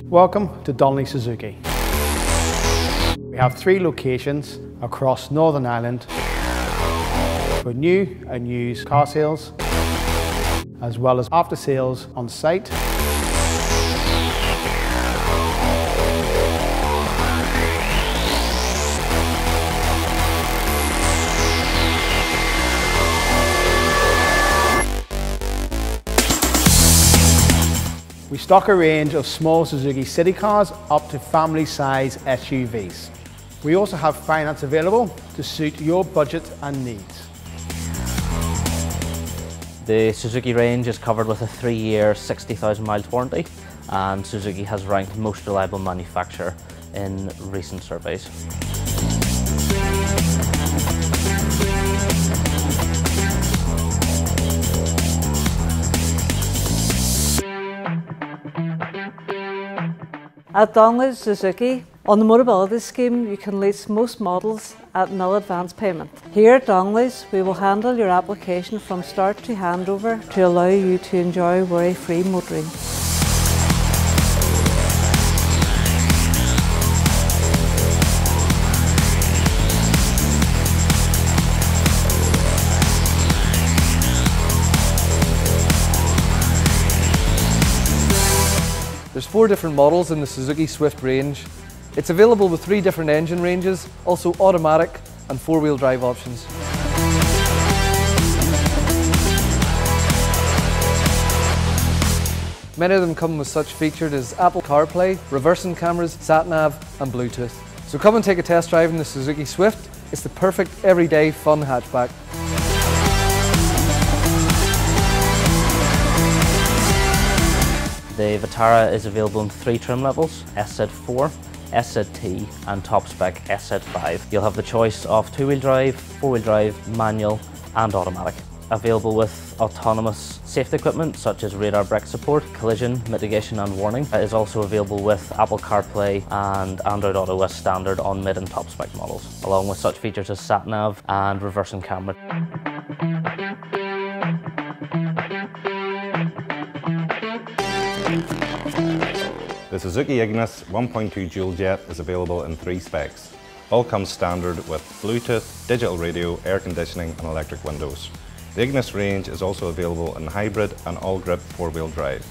Welcome to Donnelly Suzuki. We have 3 locations across Northern Ireland for new and used car sales, as well as after sales on site. We stock a range of small Suzuki city cars up to family-size SUVs. We also have finance available to suit your budget and needs. The Suzuki range is covered with a 3-year, 60,000 miles warranty, and Suzuki has ranked most reliable manufacturer in recent surveys. At Donnelly Suzuki, on the Motability scheme, you can lease most models at nil advance payment. Here at Donnelly's, we will handle your application from start to handover to allow you to enjoy worry-free motoring. There's 4 different models in the Suzuki Swift range. It's available with 3 different engine ranges, also automatic and 4-wheel drive options. Many of them come with such features as Apple CarPlay, reversing cameras, sat-nav and Bluetooth. So come and take a test drive in the Suzuki Swift. It's the perfect everyday fun hatchback. The Vitara is available in 3 trim levels: SZ4, SZT and top spec SZ5. You'll have the choice of 2-wheel drive, 4-wheel drive, manual and automatic. Available with autonomous safety equipment such as radar brake support, collision mitigation and warning. It is also available with Apple CarPlay and Android Auto as standard on mid and top spec models, along with such features as sat-nav and reversing camera. The Suzuki Ignis 1.2 dual jet is available in 3 specs. All comes standard with Bluetooth, digital radio, air conditioning and electric windows. The Ignis range is also available in hybrid and all-grip 4-wheel drive.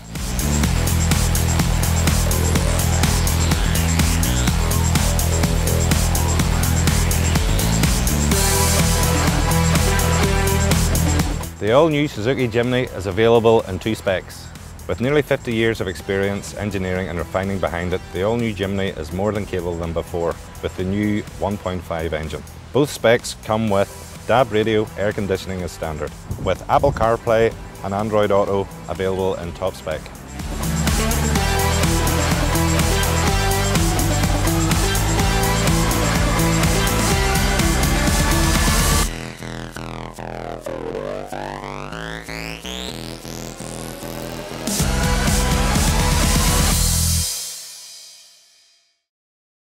The all-new Suzuki Jimny is available in 2 specs. With nearly 50 years of experience, engineering and refining behind it, the all-new Jimny is more than capable than before with the new 1.5 engine. Both specs come with DAB radio, air conditioning as standard, with Apple CarPlay and Android Auto available in top spec.